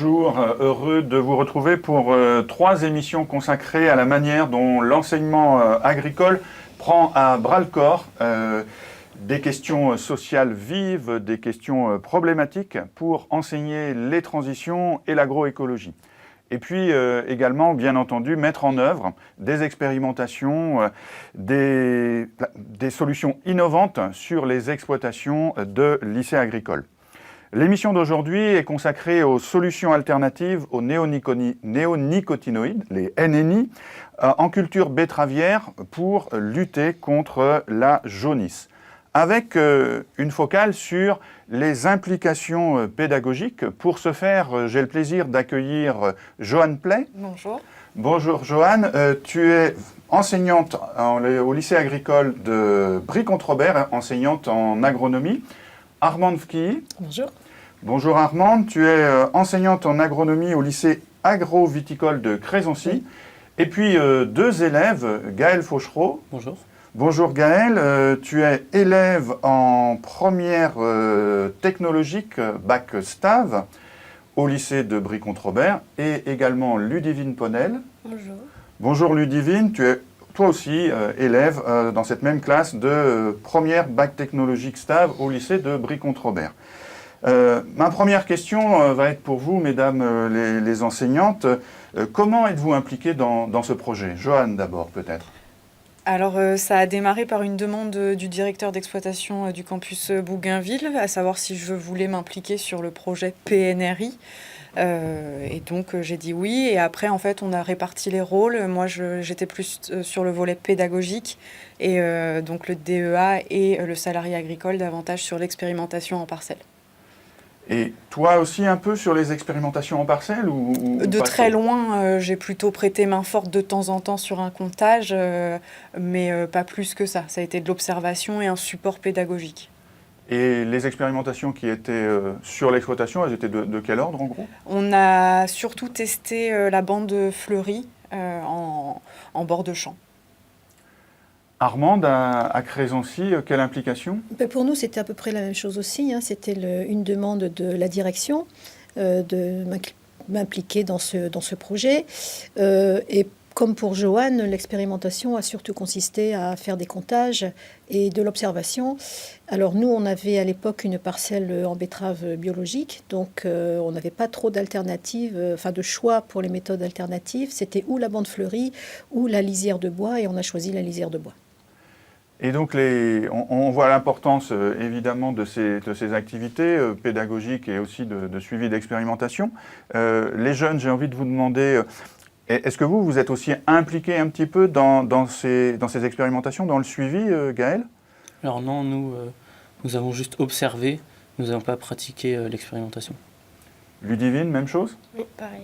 bonjour, heureux de vous retrouver pour 3 émissions consacrées à la manière dont l'enseignement agricole prend à bras-le-corps des questions sociales vives, des questions problématiques pour enseigner les transitions et l'agroécologie. Et puis également, bien entendu, mettre en œuvre des expérimentations, des solutions innovantes sur les exploitations de lycées agricoles. L'émission d'aujourd'hui est consacrée aux solutions alternatives aux néonicotinoïdes, les NNI, en culture betteravière pour lutter contre la jaunisse, avec une focale sur les implications pédagogiques. Pour ce faire, j'ai le plaisir d'accueillir Joanne Play. Bonjour. Bonjour Joanne, tu es enseignante au lycée agricole de Brie-Comte-Robert, enseignante en agronomie. Armande Fkii. Bonjour. Bonjour Armande, tu es enseignante en agronomie au lycée agro-viticole de Crézancy. Oui. Et puis 2 élèves, Gaël Fauchereau. Bonjour. Bonjour Gaël, tu es élève en première technologique bac STAV au lycée de Brie-Comte-Robert et également Ludivine Ponel. Bonjour. Bonjour Ludivine, tu es toi aussi élève dans cette même classe de première bac technologique STAV au lycée de Brie-Comte-Robert. Ma première question va être pour vous, mesdames les enseignantes. Comment êtes-vous impliquées dans ce projet? Joanne d'abord peut-être. Alors, ça a démarré par une demande du directeur d'exploitation du campus Bougainville, à savoir si je voulais m'impliquer sur le projet PNRI. Et donc, j'ai dit oui. Et après, en fait, on a réparti les rôles. Moi, j'étais plus sur le volet pédagogique. Et donc, le DEA et le salarié agricole davantage sur l'expérimentation en parcelle. Et toi aussi un peu sur les expérimentations en parcelle ou De pas très trop? loin, j'ai plutôt prêté main forte de temps en temps sur un comptage, mais pas plus que ça. Ça a été de l'observation et un support pédagogique. Et les expérimentations qui étaient sur l'exploitation, elles étaient de quel ordre en gros? On a surtout testé la bande fleurie en bord de champ. Armande, à Crézancy, quelle implication? Pour nous, c'était à peu près la même chose aussi. C'était une demande de la direction de m'impliquer dans ce projet. Et comme pour Joanne, l'expérimentation a surtout consisté à faire des comptages et de l'observation. Alors nous, on avait à l'époque une parcelle en betterave biologique, donc on n'avait pas trop d'alternatives, de choix pour les méthodes alternatives. C'était ou la bande fleurie ou la lisière de bois, et on a choisi la lisière de bois. Et donc, on voit l'importance évidemment de ces activités pédagogiques et aussi de suivi d'expérimentation. Les jeunes, j'ai envie de vous demander, est-ce que vous êtes aussi impliqués un petit peu dans ces expérimentations, dans le suivi, Gaël? Alors non, nous avons juste observé, nous n'avons pas pratiqué l'expérimentation. Ludivine, même chose? Oui, pareil.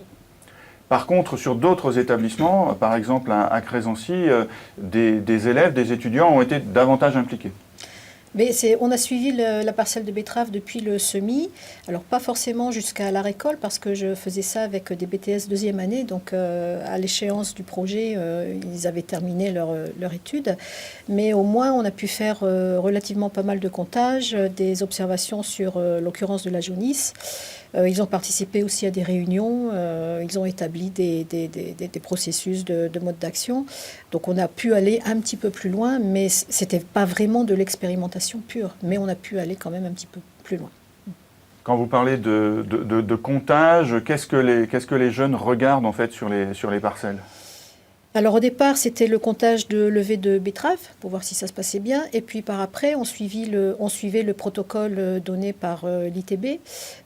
Par contre, sur d'autres établissements, par exemple à Crézancy, des élèves, des étudiants ont été davantage impliqués. Mais on a suivi la parcelle de betterave depuis le semis. Alors pas forcément jusqu'à la récolte, parce que je faisais ça avec des BTS deuxième année. Donc à l'échéance du projet, ils avaient terminé leur étude. Mais au moins, on a pu faire relativement pas mal de comptages, des observations sur l'occurrence de la jaunisse. Ils ont participé aussi à des réunions, ils ont établi des processus de mode d'action. Donc on a pu aller un petit peu plus loin, mais ce n'était pas vraiment de l'expérimentation pure. Mais on a pu aller quand même un petit peu plus loin. Quand vous parlez de comptage, qu'est-ce que les jeunes regardent en fait sur les parcelles? Alors au départ, c'était le comptage de levée de betterave pour voir si ça se passait bien. Et puis par après, on suivait le protocole donné par l'ITB.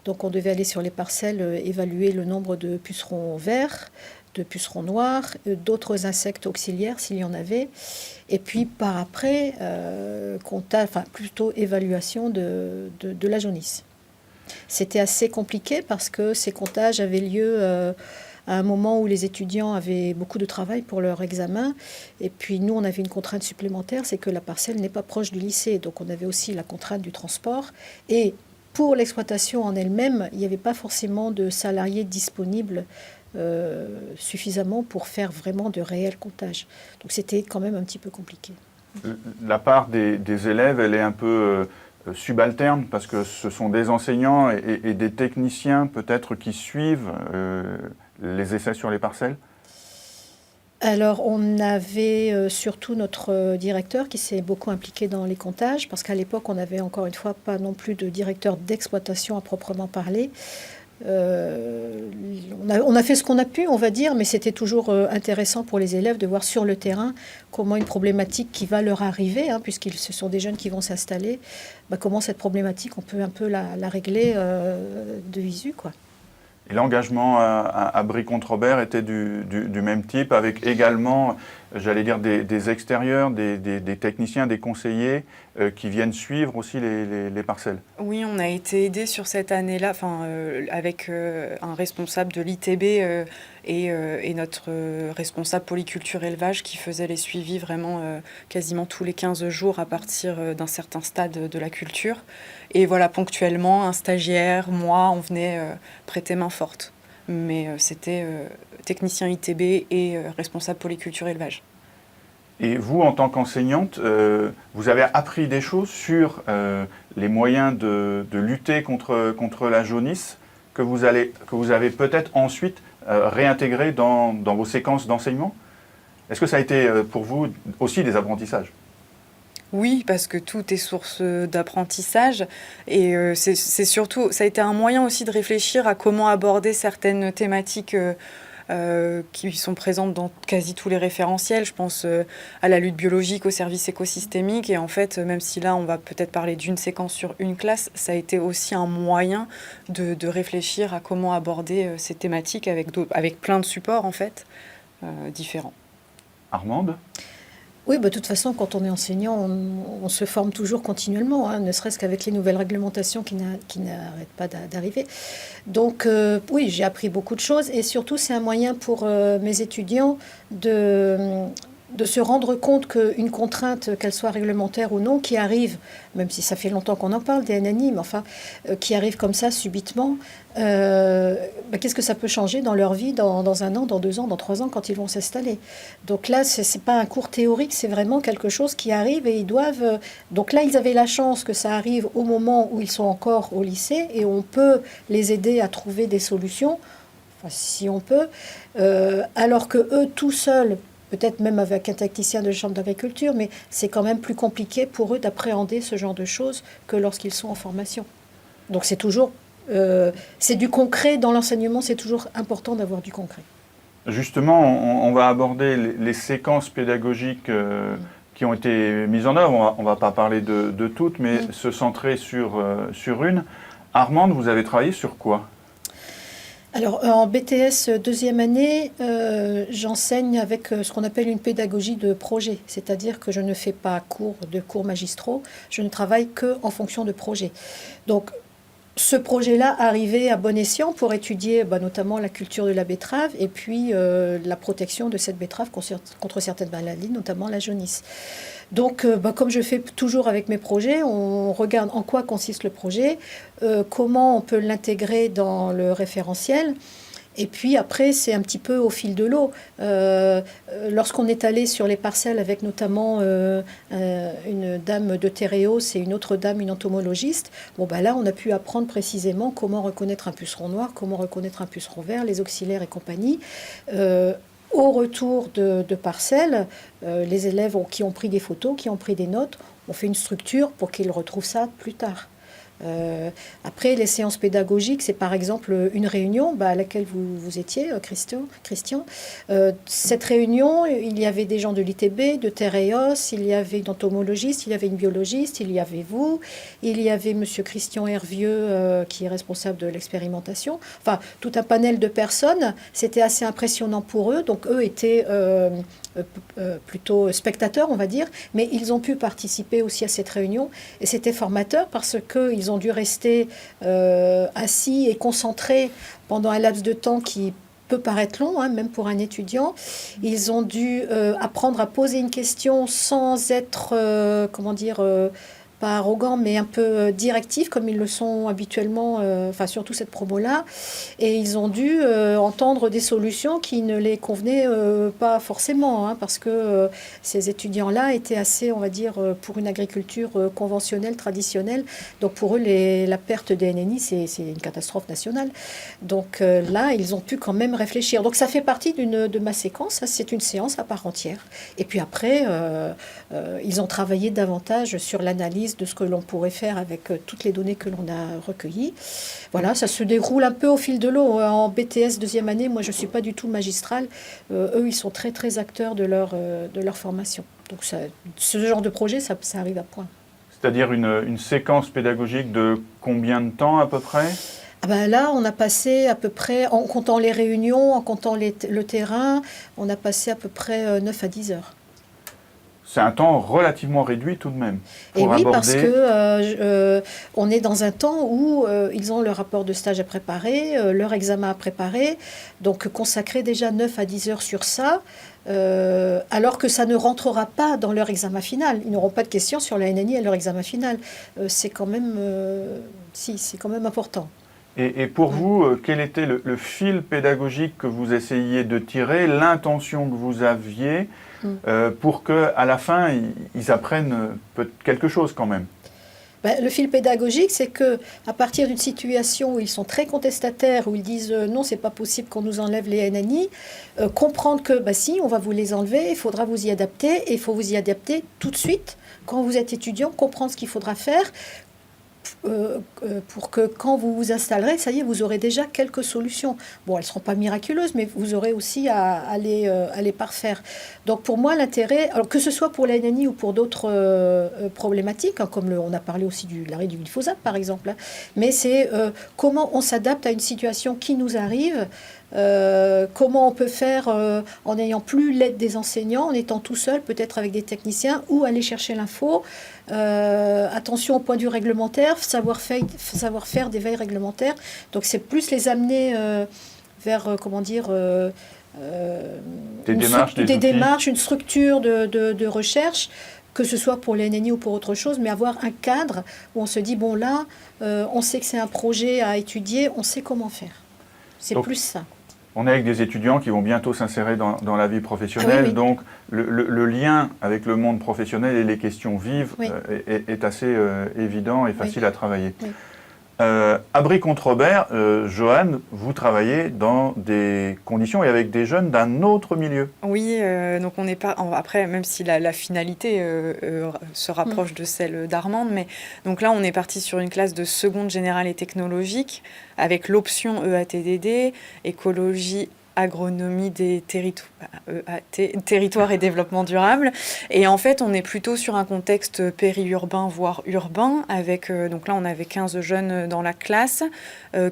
Donc on devait aller sur les parcelles, évaluer le nombre de pucerons verts, de pucerons noirs, d'autres insectes auxiliaires s'il y en avait. Et puis par après, plutôt évaluation de la jaunisse. C'était assez compliqué parce que ces comptages avaient lieu à un moment où les étudiants avaient beaucoup de travail pour leur examen. Et puis nous, on avait une contrainte supplémentaire, c'est que la parcelle n'est pas proche du lycée. Donc on avait aussi la contrainte du transport. Et pour l'exploitation en elle-même, il n'y avait pas forcément de salariés disponibles suffisamment pour faire vraiment de réels comptages. Donc c'était quand même un petit peu compliqué. La part des élèves, elle est un peu subalternes, parce que ce sont des enseignants et des techniciens peut-être qui suivent les essais sur les parcelles? Alors, on avait surtout notre directeur qui s'est beaucoup impliqué dans les comptages, parce qu'à l'époque, on n'avait encore une fois pas non plus de directeur d'exploitation à proprement parler. On a fait ce qu'on a pu, on va dire, mais c'était toujours intéressant pour les élèves de voir sur le terrain comment une problématique qui va leur arriver, hein, ce sont des jeunes qui vont s'installer, comment cette problématique, on peut un peu la régler de visu, quoi. Et l'engagement à Brie-Comte-Robert était du même type, avec également, j'allais dire, des extérieurs, des techniciens, des conseillers qui viennent suivre aussi les parcelles. Oui, on a été aidés sur cette année-là, avec un responsable de l'ITB et notre responsable polyculture élevage qui faisait les suivis vraiment quasiment tous les 15 jours à partir d'un certain stade de la culture. Et voilà, ponctuellement, un stagiaire, moi, on venait prêter main forte. Mais c'était technicien ITB et responsable polyculture élevage. Et vous, en tant qu'enseignante, vous avez appris des choses sur les moyens de lutter contre la jaunisse que vous avez peut-être ensuite réintégré dans vos séquences d'enseignement? Est-ce que ça a été pour vous aussi des apprentissages? Oui, parce que tout est source d'apprentissage et c'est surtout, ça a été un moyen aussi de réfléchir à comment aborder certaines thématiques qui sont présentes dans quasi tous les référentiels. Je pense à la lutte biologique, au service écosystémique. Et en fait, même si là, on va peut-être parler d'une séquence sur une classe, ça a été aussi un moyen de réfléchir à comment aborder ces thématiques avec plein de supports, en fait, différents. Armande? Oui, de toute façon, quand on est enseignant, on se forme toujours continuellement, hein, ne serait-ce qu'avec les nouvelles réglementations qui n'arrêtent pas d'arriver. Donc, oui, j'ai appris beaucoup de choses et surtout, c'est un moyen pour mes étudiants de se rendre compte qu'une contrainte, qu'elle soit réglementaire ou non, qui arrive, même si ça fait longtemps qu'on en parle, des NNI, mais enfin, qui arrive comme ça subitement, qu'est-ce que ça peut changer dans leur vie dans 1 an, dans 2 ans, dans 3 ans, quand ils vont s'installer. Donc là, c'est pas un cours théorique, c'est vraiment quelque chose qui arrive et ils doivent... Donc là, ils avaient la chance que ça arrive au moment où ils sont encore au lycée et on peut les aider à trouver des solutions, enfin, si on peut, alors que eux, tout seuls, peut-être même avec un technicien de chambre d'agriculture, mais c'est quand même plus compliqué pour eux d'appréhender ce genre de choses que lorsqu'ils sont en formation. Donc c'est toujours... c'est du concret dans l'enseignement, c'est toujours important d'avoir du concret. Justement, on va aborder les séquences pédagogiques qui ont été mises en œuvre. On ne va pas parler de toutes, mais se centrer sur une. Armande, vous avez travaillé sur quoi? Alors, en BTS deuxième année, j'enseigne avec ce qu'on appelle une pédagogie de projet, c'est-à-dire que je ne fais pas de cours magistraux, je ne travaille qu'en fonction de projets. Donc, ce projet-là arrivait à bon escient pour étudier notamment la culture de la betterave et puis la protection de cette betterave contre certaines maladies, notamment la jaunisse. Donc, comme je fais toujours avec mes projets, on regarde en quoi consiste le projet, comment on peut l'intégrer dans le référentiel. Et puis après, c'est un petit peu au fil de l'eau. Lorsqu'on est allé sur les parcelles avec notamment une dame de Téréos et une autre dame, une entomologiste, là, on a pu apprendre précisément comment reconnaître un puceron noir, comment reconnaître un puceron vert, les auxiliaires et compagnie. Au retour de parcelles, les élèves qui ont pris des photos, qui ont pris des notes, ont fait une structure pour qu'ils retrouvent ça plus tard. Après, les séances pédagogiques, c'est par exemple une réunion à laquelle vous étiez, Christian. Cette réunion, il y avait des gens de l'ITB, de Téréos, il y avait une entomologiste, il y avait une biologiste, il y avait vous, il y avait monsieur Christian Hervieux, qui est responsable de l'expérimentation. Enfin, tout un panel de personnes. C'était assez impressionnant pour eux. Donc, eux étaient plutôt spectateurs, on va dire, mais ils ont pu participer aussi à cette réunion. Et c'était formateur parce qu'ils ont dû rester assis et concentrés pendant un laps de temps qui peut paraître long, hein, même pour un étudiant. Ils ont dû apprendre à poser une question sans être, pas arrogants, mais un peu directifs, comme ils le sont habituellement, enfin surtout cette promo-là. Et ils ont dû entendre des solutions qui ne les convenaient pas forcément, hein, parce que ces étudiants-là étaient assez, on va dire, pour une agriculture conventionnelle, traditionnelle. Donc pour eux, la perte des NNI, c'est une catastrophe nationale. Donc là, ils ont pu quand même réfléchir. Donc ça fait partie de ma séquence, ça, c'est une séance à part entière. Et puis après, ils ont travaillé davantage sur l'analyse de ce que l'on pourrait faire avec toutes les données que l'on a recueillies. Voilà, ça se déroule un peu au fil de l'eau. En BTS deuxième année, moi je ne suis pas du tout magistrale. Eux, ils sont très très acteurs de leur formation. Donc ça, ce genre de projet, ça arrive à point. C'est-à-dire une séquence pédagogique de combien de temps à peu près ? Ah ben là, on a passé à peu près, en comptant les réunions, en comptant le terrain, on a passé à peu près 9 à 10 heures. C'est un temps relativement réduit tout de même. Et oui, parce que on est dans un temps où ils ont leur rapport de stage à préparer, leur examen à préparer, donc consacrer déjà 9 à 10 heures sur ça, alors que ça ne rentrera pas dans leur examen final. Ils n'auront pas de questions sur la NNI à leur examen final. C'est quand même, c'est quand même important. Et pour vous, quel était le fil pédagogique que vous essayiez de tirer, l'intention que vous aviez pour qu'à la fin, ils apprennent quelque chose quand même? Le fil pédagogique, c'est que à partir d'une situation où ils sont très contestataires, où ils disent non, c'est pas possible qu'on nous enlève les NNI, comprendre que si, on va vous les enlever, il faudra vous y adapter, et il faut vous y adapter tout de suite. Quand vous êtes étudiant, comprendre ce qu'il faudra faire, pour que quand vous vous installerez, ça y est, vous aurez déjà quelques solutions. Bon, elles ne seront pas miraculeuses, mais vous aurez aussi à les parfaire. Donc pour moi, l'intérêt, alors que ce soit pour la NNI ou pour d'autres problématiques, hein, comme on a parlé aussi de l'arrêt du glyphosate par exemple, hein, mais c'est comment on s'adapte à une situation qui nous arrive. Comment on peut faire en n'ayant plus l'aide des enseignants, en étant tout seul, peut-être avec des techniciens, ou aller chercher l'info. Attention au point de vue réglementaire, savoir faire des veilles réglementaires. Donc c'est plus les amener vers, des démarches, une structure de recherche, que ce soit pour les NNI ou pour autre chose, mais avoir un cadre où on se dit, bon là, on sait que c'est un projet à étudier, on sait comment faire. C'est plus ça. On est avec des étudiants qui vont bientôt s'insérer dans la vie professionnelle, oui. Donc le lien avec le monde professionnel et les questions vives est assez évident et facile à travailler. Oui. Abri Contrebert, Joanne, vous travaillez dans des conditions et avec des jeunes d'un autre milieu. Oui, donc on n'est pas... Après, même si la finalité se rapproche de celle d'Armande, mais donc là, on est parti sur une classe de seconde générale et technologique avec l'option EATDD, écologie, agronomie des territoires et développement durable. Et en fait, on est plutôt sur un contexte périurbain, voire urbain, avec, donc là, on avait 15 jeunes dans la classe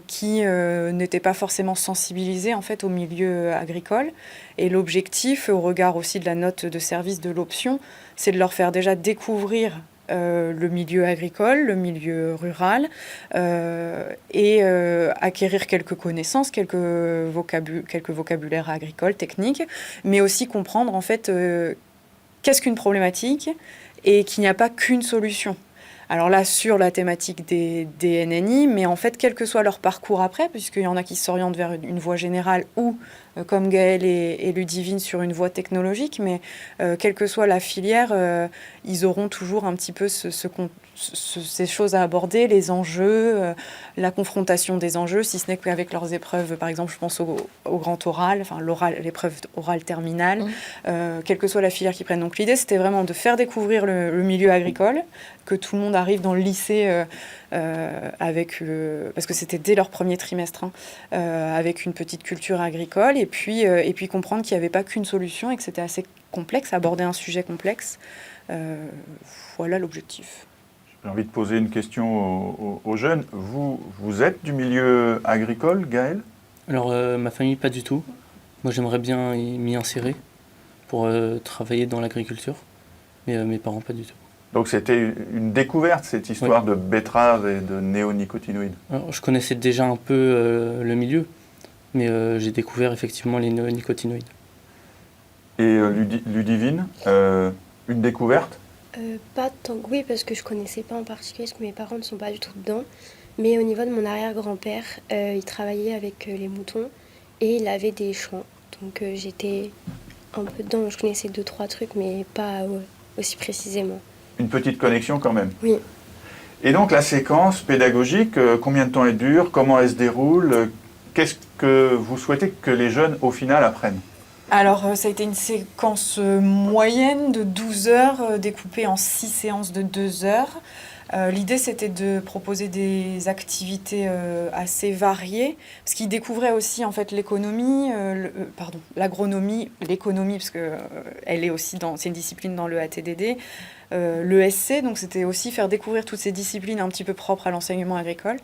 qui n'étaient pas forcément sensibilisés, en fait, au milieu agricole. Et l'objectif, au regard aussi de la note de service de l'option, c'est de leur faire déjà découvrir le milieu agricole, le milieu rural, et acquérir quelques connaissances, quelques vocabulaires agricoles, techniques, mais aussi comprendre en fait qu'est-ce qu'une problématique et qu'il n'y a pas qu'une solution. Alors là, sur la thématique des NNI, mais en fait, quel que soit leur parcours après, puisqu'il y en a qui s'orientent vers une voie générale ou, comme Gaëlle et Ludivine, sur une voie technologique, mais quelle que soit la filière, ils auront toujours un petit peu ces choses à aborder, les enjeux, la confrontation des enjeux, si ce n'est qu'avec leurs épreuves, par exemple, je pense au grand oral, enfin l'épreuve orale terminale, quelle que soit la filière qu'ils prennent. Donc l'idée, c'était vraiment de faire découvrir le milieu agricole, que tout le monde arrive dans le lycée parce que c'était dès leur premier trimestre, avec une petite culture agricole, et puis comprendre qu'il n'y avait pas qu'une solution et que c'était assez complexe, aborder un sujet complexe. Voilà l'objectif. J'ai envie de poser une question aux jeunes. Vous êtes du milieu agricole, Gaëlle ? Alors, ma famille, pas du tout. Moi, j'aimerais bien m'y insérer pour travailler dans l'agriculture, mais mes parents, pas du tout. Donc c'était une découverte, cette histoire de betteraves et de néonicotinoïdes. Alors, je connaissais déjà un peu le milieu, mais j'ai découvert effectivement les néonicotinoïdes. Et Ludivine, une découverte ? Pas tant que oui, parce que je connaissais pas en particulier, parce que mes parents ne sont pas du tout dedans. Mais au niveau de mon arrière-grand-père, il travaillait avec les moutons et il avait des champs. Donc j'étais un peu dedans, je connaissais 2-3 trucs, mais pas aussi précisément. Une petite connexion quand même. Oui. Et donc la séquence pédagogique, combien de temps elle dure? Comment elle se déroule? Qu'est-ce que vous souhaitez que les jeunes, au final, apprennent? Alors, ça a été une séquence moyenne de 12 heures, découpée en 6 séances de 2 heures. L'idée, c'était de proposer des activités assez variées, parce qu'ils découvraient aussi en fait l'économie, l'agronomie, l'économie, parce que elle est aussi c'est une discipline dans le ATDD, l'ESC, donc c'était aussi faire découvrir toutes ces disciplines un petit peu propres à l'enseignement agricole.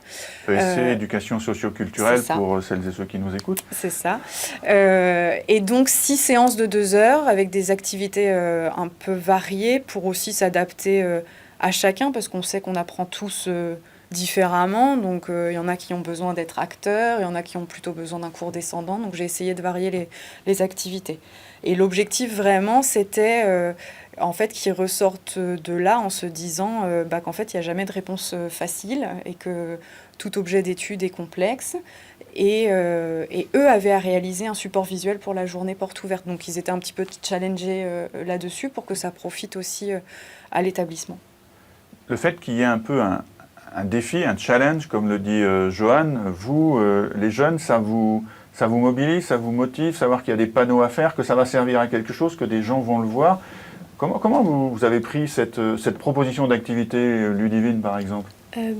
ESC, éducation socio-culturelle, c'est ça. pour celles et ceux qui nous écoutent. C'est ça. Et donc 6 séances de 2 heures avec des activités un peu variées pour aussi s'adapter à chacun, parce qu'on sait qu'on apprend tous différemment. Donc il y en a qui ont besoin d'être acteurs, il y en a qui ont plutôt besoin d'un cours descendant. Donc j'ai essayé de varier les activités. Et l'objectif vraiment, c'était en fait qu'ils ressortent de là en se disant qu'en fait il n'y a jamais de réponse facile et que tout objet d'étude est complexe. Et eux avaient à réaliser un support visuel pour la journée porte ouverte. Donc ils étaient un petit peu challengés là-dessus pour que ça profite aussi à l'établissement. Le fait qu'il y ait un peu un défi, un challenge, comme le dit Johan, vous, les jeunes, ça vous mobilise, ça vous motive, savoir qu'il y a des panneaux à faire, que ça va servir à quelque chose, que des gens vont le voir. Comment vous avez pris cette proposition d'activité Ludivine, par exemple?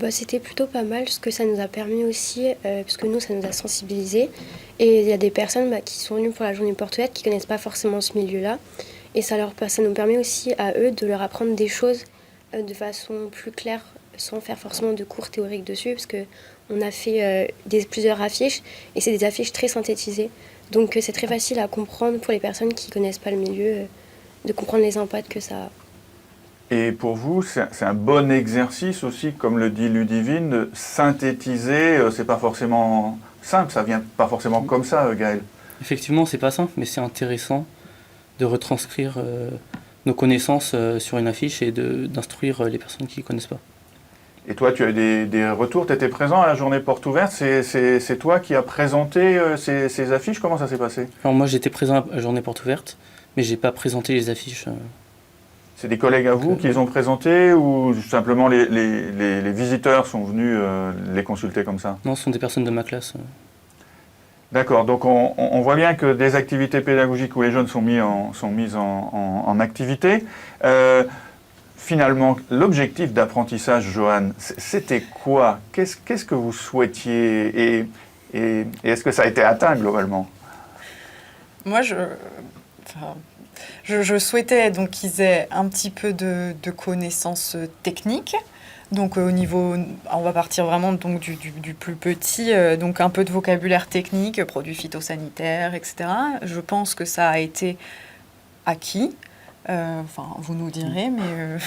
C'était plutôt pas mal, parce que ça nous a permis aussi, parce que nous, ça nous a sensibilisés. Et il y a des personnes qui sont venues pour la journée porte ouverte qui ne connaissent pas forcément ce milieu-là. Et ça nous permet aussi à eux de leur apprendre des choses de façon plus claire, sans faire forcément de cours théoriques dessus, parce qu'on a fait plusieurs affiches, et c'est des affiches très synthétisées. Donc c'est très facile à comprendre pour les personnes qui ne connaissent pas le milieu, de comprendre les impacts que ça a. Et pour vous, c'est un bon exercice aussi, comme le dit Ludivine, de synthétiser. C'est pas forcément simple, ça vient pas forcément comme ça, Gaël. Effectivement, c'est pas simple, mais c'est intéressant de retranscrire nos connaissances sur une affiche et d'instruire les personnes qui ne connaissent pas. Et toi, tu as eu des retours, tu étais présent à la journée porte ouverte, c'est toi qui as présenté ces affiches, comment ça s'est passé? Alors moi, j'étais présent à la journée porte ouverte, mais j'ai pas présenté les affiches. C'est des collègues à vous qui les ont présentés ou simplement les visiteurs sont venus les consulter comme ça? Non, ce sont des personnes de ma classe. D'accord, donc on voit bien que des activités pédagogiques où les jeunes sont mis en activité. Finalement, l'objectif d'apprentissage, Johan, c'était quoi? Qu'est-ce que vous souhaitiez et est-ce que ça a été atteint globalement? Moi, je souhaitais donc qu'ils aient un petit peu de connaissances techniques. Donc au niveau, on va partir vraiment donc du plus petit, donc un peu de vocabulaire technique, produits phytosanitaires, etc. Je pense que ça a été acquis. Vous nous direz, mais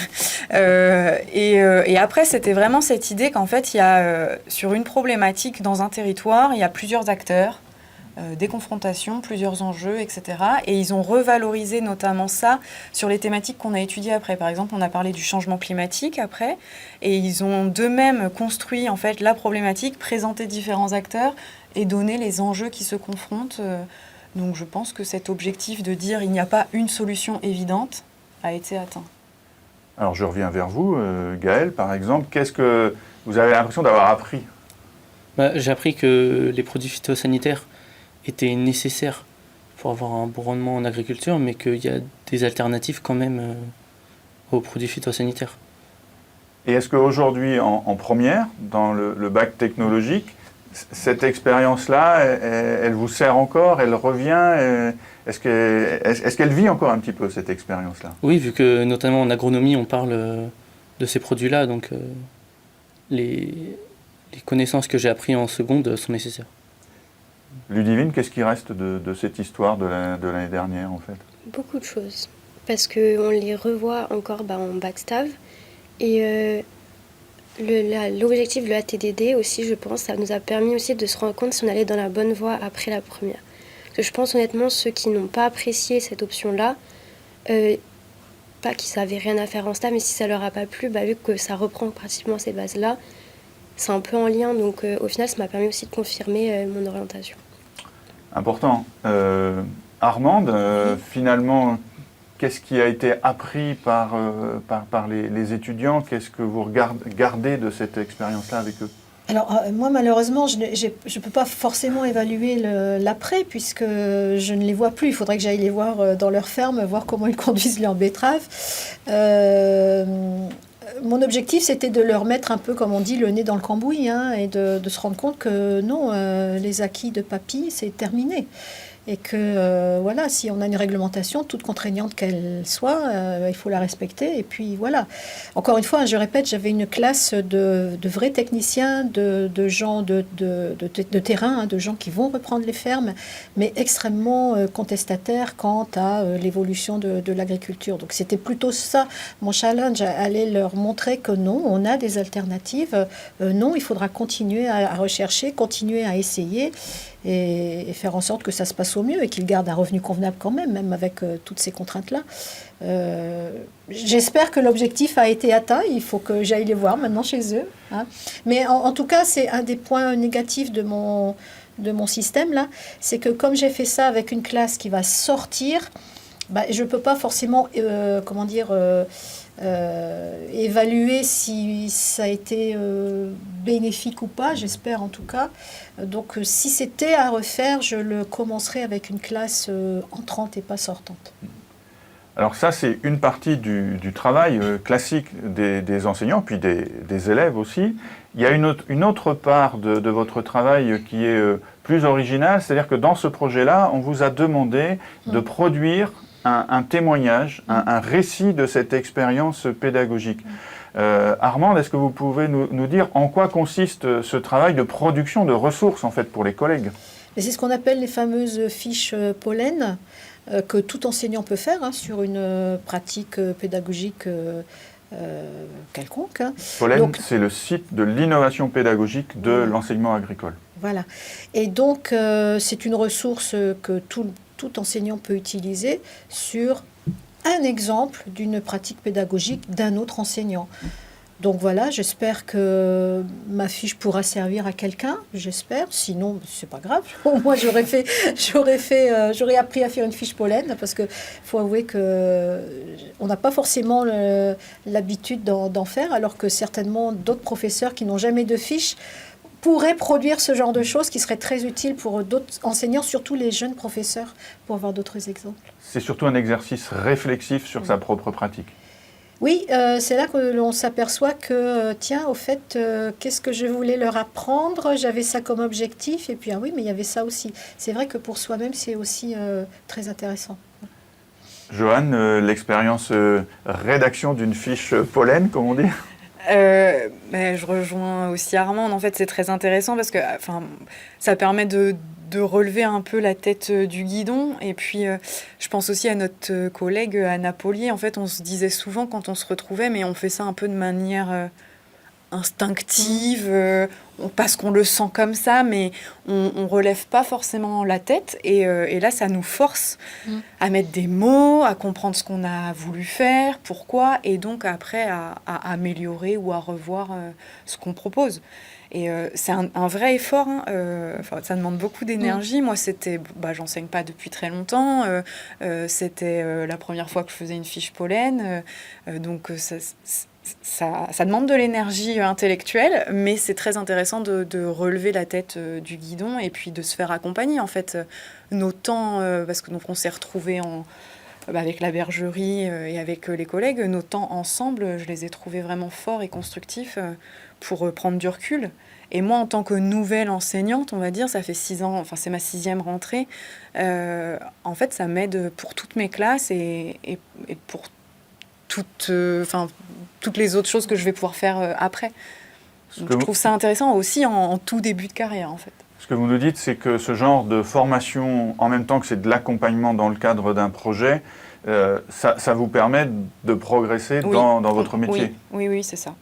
et après c'était vraiment cette idée qu'en fait il y a sur une problématique dans un territoire, il y a plusieurs acteurs. Des confrontations, plusieurs enjeux, etc. Et ils ont revalorisé notamment ça sur les thématiques qu'on a étudiées après. Par exemple, on a parlé du changement climatique après, et ils ont d'eux-mêmes construit en fait la problématique, présenté différents acteurs et donné les enjeux qui se confrontent. Donc je pense que cet objectif de dire il n'y a pas une solution évidente a été atteint. Alors je reviens vers vous, Gaël, par exemple. Qu'est-ce que vous avez l'impression d'avoir appris? J'ai appris que les produits phytosanitaires étaient nécessaires pour avoir un bon rendement en agriculture, mais qu'il y a des alternatives quand même aux produits phytosanitaires. Et est-ce qu'aujourd'hui, en première, dans le bac technologique, cette expérience-là, elle vous sert encore? Elle revient? Est-ce qu'elle vit encore un petit peu, cette expérience-là? Oui, vu que notamment en agronomie, on parle de ces produits-là, donc les connaissances que j'ai apprises en seconde sont nécessaires. Ludivine, qu'est-ce qui reste de cette histoire de l'année dernière, en fait? Beaucoup de choses, parce qu'on les revoit encore en backstab. Et l'objectif de l'ATDD aussi, je pense, ça nous a permis aussi de se rendre compte si on allait dans la bonne voie après la première. Parce que je pense honnêtement, ceux qui n'ont pas apprécié cette option-là, pas qu'ils savaient rien à faire en stage, mais si ça leur a pas plu, vu que ça reprend pratiquement ces bases-là, c'est un peu en lien. Donc au final, ça m'a permis aussi de confirmer mon orientation. Important. Armande, finalement, qu'est-ce qui a été appris par les étudiants? Qu'est-ce que vous gardez de cette expérience-là avec eux? Alors, moi, malheureusement, je ne peux pas forcément évaluer l'après, puisque je ne les vois plus. Il faudrait que j'aille les voir dans leur ferme, voir comment ils conduisent leurs betteraves. Mon objectif, c'était de leur mettre un peu, comme on dit, le nez dans le cambouis, et de se rendre compte que non, les acquis de papy, c'est terminé. Et que, voilà, si on a une réglementation, toute contraignante qu'elle soit, il faut la respecter. Et puis, voilà. Encore une fois, je répète, j'avais une classe de vrais techniciens, de gens de terrain, de gens qui vont reprendre les fermes, mais extrêmement contestataires quant à l'évolution de l'agriculture. Donc, c'était plutôt ça, mon challenge, aller leur montrer que non, on a des alternatives. Non, il faudra continuer à rechercher, continuer à essayer. Et faire en sorte que ça se passe au mieux et qu'ils gardent un revenu convenable quand même avec toutes ces contraintes-là. J'espère que l'objectif a été atteint. Il faut que j'aille les voir maintenant chez eux. Mais en tout cas, c'est un des points négatifs de mon système, là. C'est que comme j'ai fait ça avec une classe qui va sortir, je ne peux pas forcément, évaluer si ça a été bénéfique ou pas, j'espère en tout cas. Donc si c'était à refaire, je le commencerai avec une classe entrante et pas sortante. Alors ça, c'est une partie du travail classique des enseignants, puis des élèves aussi. Il y a une autre part de votre travail qui est plus originale, c'est-à-dire que dans ce projet-là, on vous a demandé de produire un témoignage, un récit de cette expérience pédagogique. Armande, est-ce que vous pouvez nous dire en quoi consiste ce travail de production de ressources en fait pour les collègues? C'est ce qu'on appelle les fameuses fiches pollen que tout enseignant peut faire sur une pratique pédagogique quelconque. Pollen, c'est le site de l'innovation pédagogique de l'enseignement agricole. Voilà. Et donc, c'est une ressource que tout enseignant peut utiliser sur un exemple d'une pratique pédagogique d'un autre enseignant. Donc voilà, j'espère que ma fiche pourra servir à quelqu'un, j'espère. Sinon, c'est pas grave. Moi, j'aurais appris à faire une fiche pollen parce que faut avouer que on n'a pas forcément l'habitude d'en faire, alors que certainement d'autres professeurs qui n'ont jamais de fiche pourraient produire ce genre de choses qui serait très utile pour d'autres enseignants, surtout les jeunes professeurs, pour avoir d'autres exemples. C'est surtout un exercice réflexif sur sa propre pratique. Oui, c'est là que l'on s'aperçoit que, tiens, au fait, qu'est-ce que je voulais leur apprendre? J'avais ça comme objectif, et puis, ah oui, mais il y avait ça aussi. C'est vrai que pour soi-même, c'est aussi très intéressant. Joanne, l'expérience rédaction d'une fiche pollen, comme on dit? Je rejoins aussi Armande. En fait, c'est très intéressant parce que ça permet de relever un peu la tête du guidon. Et puis, je pense aussi à notre collègue Anna Paulier. En fait, on se disait souvent quand on se retrouvait, mais on fait ça un peu de manière instinctive, parce qu'on le sent comme ça, mais on relève pas forcément la tête. Et là, ça nous force à mettre des mots, à comprendre ce qu'on a voulu faire, pourquoi, et donc après à améliorer ou à revoir ce qu'on propose. Et c'est un vrai effort, ça demande beaucoup d'énergie. Moi, j'enseigne pas depuis très longtemps, c'était la première fois que je faisais une fiche pollen, donc ça demande de l'énergie intellectuelle, mais c'est très intéressant de relever la tête du guidon et puis de se faire accompagner. En fait, nos temps, parce que donc on s'est retrouvés avec la bergerie et avec les collègues, nos temps ensemble, je les ai trouvés vraiment forts et constructifs pour prendre du recul. Et moi, en tant que nouvelle enseignante, on va dire, ça fait 6 ans, c'est ma 6e rentrée, en fait, ça m'aide pour toutes mes classes et pour toutes les autres choses que je vais pouvoir faire après. Donc, je trouve ça intéressant aussi en tout début de carrière, en fait. Ce que vous nous dites, c'est que ce genre de formation, en même temps que c'est de l'accompagnement dans le cadre d'un projet, ça vous permet de progresser dans votre métier. Oui, c'est ça.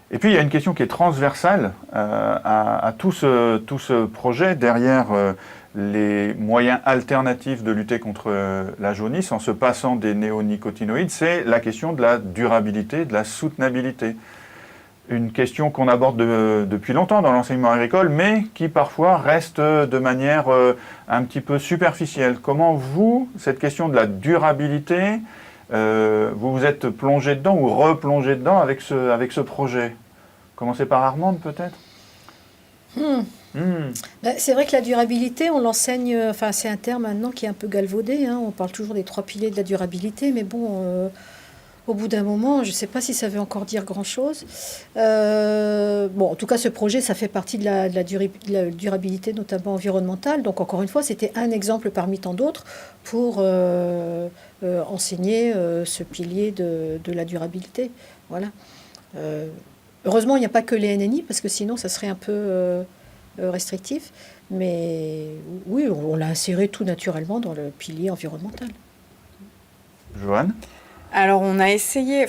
Et puis il y a une question qui est transversale à tout ce projet, derrière les moyens alternatifs de lutter contre la jaunisse en se passant des néonicotinoïdes, c'est la question de la durabilité, de la soutenabilité. Une question qu'on aborde depuis longtemps dans l'enseignement agricole, mais qui parfois reste de manière un petit peu superficielle. Comment vous, cette question de la durabilité, vous vous êtes plongé dedans ou replongé dedans avec ce projet? Commencez par Armande peut-être. C'est vrai que la durabilité, on l'enseigne, enfin c'est un terme maintenant qui est un peu galvaudé, hein. On parle toujours des 3 piliers de la durabilité, mais bon, au bout d'un moment, je ne sais pas si ça veut encore dire grand-chose. Bon, en tout cas, ce projet, ça fait partie de la durabilité, notamment environnementale. Donc, encore une fois, c'était un exemple parmi tant d'autres pour enseigner ce pilier de la durabilité. Voilà. Heureusement, il n'y a pas que les NNI, parce que sinon, ça serait un peu restrictif. Mais oui, on l'a inséré tout naturellement dans le pilier environnemental. Joanne? Alors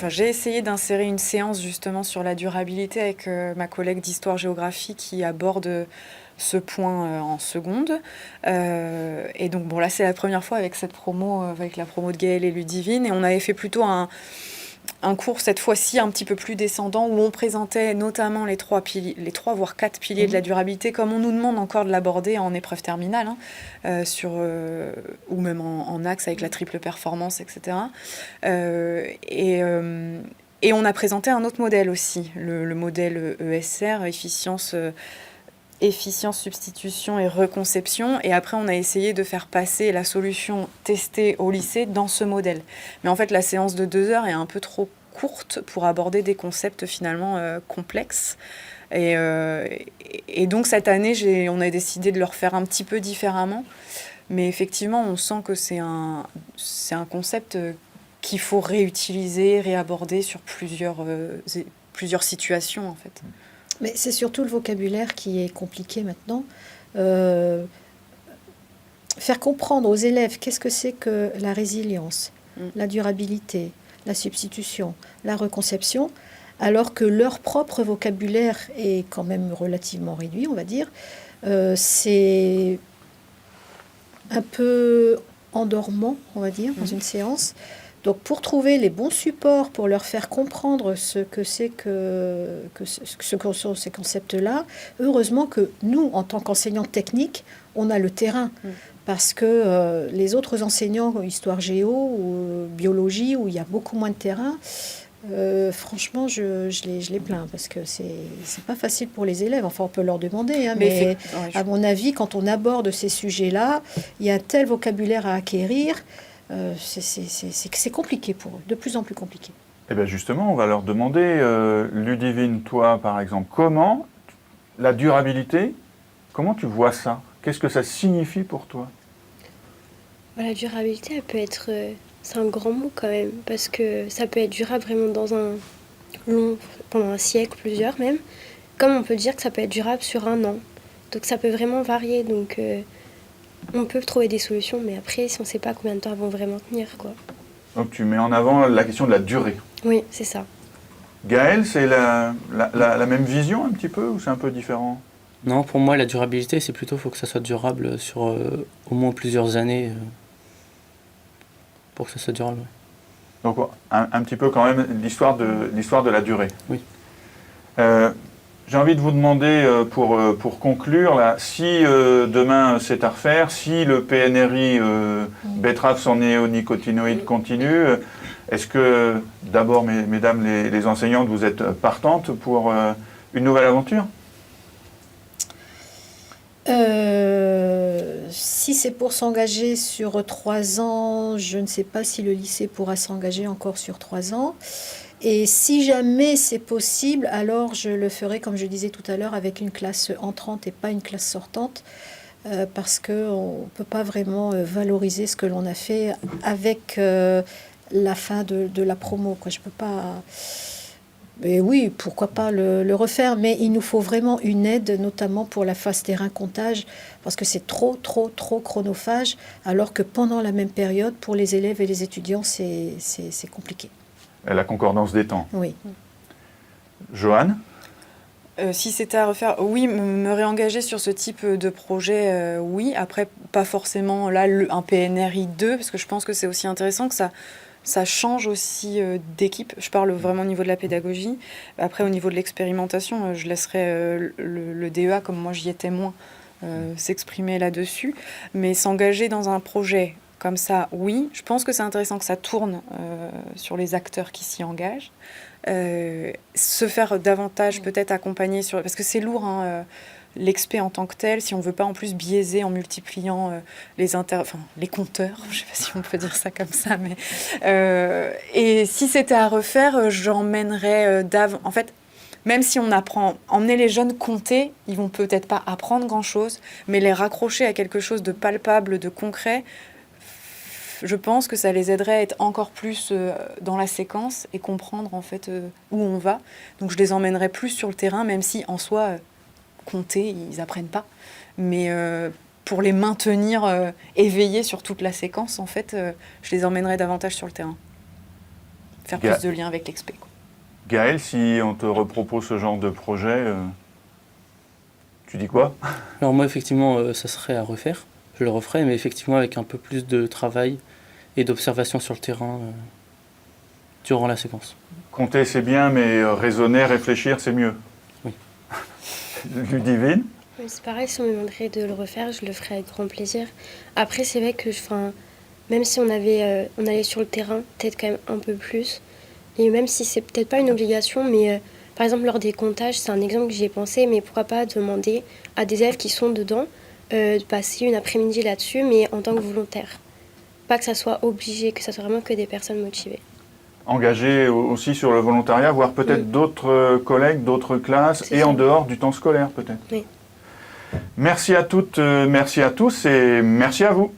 j'ai essayé d'insérer une séance justement sur la durabilité avec ma collègue d'histoire-géographie qui aborde ce point en seconde. Et donc bon là c'est la première fois avec cette promo, avec la promo de Gaëlle et Ludivine, et on avait fait plutôt un cours cette fois-ci un petit peu plus descendant où on présentait notamment les 3 voire 4 piliers de la durabilité comme on nous demande encore de l'aborder en épreuve terminale, hein, ou même en axe avec la triple performance, etc. Et on a présenté un autre modèle aussi, le modèle ESR, efficience, substitution et reconception. Et après, on a essayé de faire passer la solution testée au lycée dans ce modèle. Mais en fait, la séance de 2 heures est un peu trop courte pour aborder des concepts finalement complexes. Et donc, cette année, on a décidé de le refaire un petit peu différemment. Mais effectivement, on sent que c'est un concept qu'il faut réutiliser, réaborder sur plusieurs situations, en fait. Mais c'est surtout le vocabulaire qui est compliqué maintenant. Faire comprendre aux élèves qu'est-ce que c'est que la résilience, la durabilité, la substitution, la reconception, alors que leur propre vocabulaire est quand même relativement réduit, on va dire. C'est un peu endormant, on va dire, dans une séance. Donc, pour trouver les bons supports pour leur faire comprendre ce que sont ces concepts-là, heureusement que nous, en tant qu'enseignants techniques, on a le terrain. Parce que les autres enseignants, histoire géo ou biologie, où il y a beaucoup moins de terrain, franchement, je les plains parce que c'est pas facile pour les élèves. Enfin, on peut leur demander, hein, mais à mon avis, quand on aborde ces sujets-là, il y a un tel vocabulaire à acquérir. C'est compliqué pour eux, de plus en plus compliqué. Eh bien justement, on va leur demander, Ludivine, toi par exemple, comment la durabilité, comment tu vois ça? Qu'est-ce que ça signifie pour toi? La durabilité, elle peut être... c'est un grand mot quand même, parce que ça peut être durable vraiment pendant un siècle, plusieurs même, comme on peut dire que ça peut être durable sur un an. Donc ça peut vraiment varier, donc... on peut trouver des solutions, mais après, si on ne sait pas combien de temps elles vont vraiment tenir, quoi. Donc tu mets en avant la question de la durée. Oui, c'est ça. Gaëlle, c'est la même vision un petit peu, ou c'est un peu différent? Non, pour moi, la durabilité, c'est plutôt, faut que ça soit durable sur au moins plusieurs années pour que ça soit durable. Donc un petit peu quand même l'histoire de la durée. Oui. J'ai envie de vous demander, pour conclure, là, si demain c'est à refaire, si le PNRI betterave sans néonicotinoïdes continue, est-ce que, d'abord, mesdames les enseignantes, vous êtes partantes pour une nouvelle aventure? Si c'est pour s'engager sur 3 ans, je ne sais pas si le lycée pourra s'engager encore sur 3 ans. Et si jamais c'est possible, alors je le ferai, comme je disais tout à l'heure, avec une classe entrante et pas une classe sortante, parce qu'on ne peut pas vraiment valoriser ce que l'on a fait avec la fin de la promo, quoi. Je peux pas... Mais oui, pourquoi pas le refaire, mais il nous faut vraiment une aide, notamment pour la phase terrain-comptage, parce que c'est trop chronophage, alors que pendant la même période, pour les élèves et les étudiants, c'est compliqué. La concordance des temps. Oui. Joanne? Si c'était à refaire, oui, me réengager sur ce type de projet, oui. Après, pas forcément là un PNRI 2, parce que je pense que c'est aussi intéressant que ça change aussi d'équipe. Je parle vraiment au niveau de la pédagogie. Après, au niveau de l'expérimentation, je laisserai le DEA, comme moi j'y étais moins, s'exprimer là-dessus. Mais s'engager dans un projet comme ça, oui. Je pense que c'est intéressant que ça tourne sur les acteurs qui s'y engagent. Se faire davantage peut-être accompagner sur... Parce que c'est lourd, hein, l'expé en tant que tel, si on ne veut pas en plus biaiser en multipliant les compteurs, je ne sais pas si on peut dire ça comme ça, mais... et si c'était à refaire, j'emmènerais en fait, même si on apprend, emmener les jeunes compter, ils vont peut-être pas apprendre grand-chose, mais les raccrocher à quelque chose de palpable, de concret, je pense que ça les aiderait à être encore plus dans la séquence et comprendre en fait où on va. Donc je les emmènerais plus sur le terrain, même si en soi, compter, ils apprennent pas. Mais pour les maintenir éveillés sur toute la séquence, en fait, je les emmènerais davantage sur le terrain. Faire plus de liens avec l'expé. Gaël, si on te repropose ce genre de projet, tu dis quoi? Alors moi, effectivement, ça serait à refaire. Je le referai, mais effectivement avec un peu plus de travail et d'observation sur le terrain durant la séquence. Compter, c'est bien, mais raisonner, réfléchir, c'est mieux. Oui. Ludivine? C'est pareil, si on me demanderait de le refaire, je le ferais avec grand plaisir. Après, c'est vrai que même si on allait sur le terrain, peut-être quand même un peu plus, et même si c'est peut-être pas une obligation, mais par exemple lors des comptages, c'est un exemple que j'y ai pensé, mais pourquoi pas demander à des élèves qui sont dedans de passer une après-midi là-dessus, mais en tant que volontaire. Pas que ça soit obligé, que ça soit vraiment que des personnes motivées. Engagé aussi sur le volontariat, voire peut-être d'autres collègues, d'autres classes, et en dehors du temps scolaire peut-être. Oui. Merci à toutes, merci à tous et merci à vous.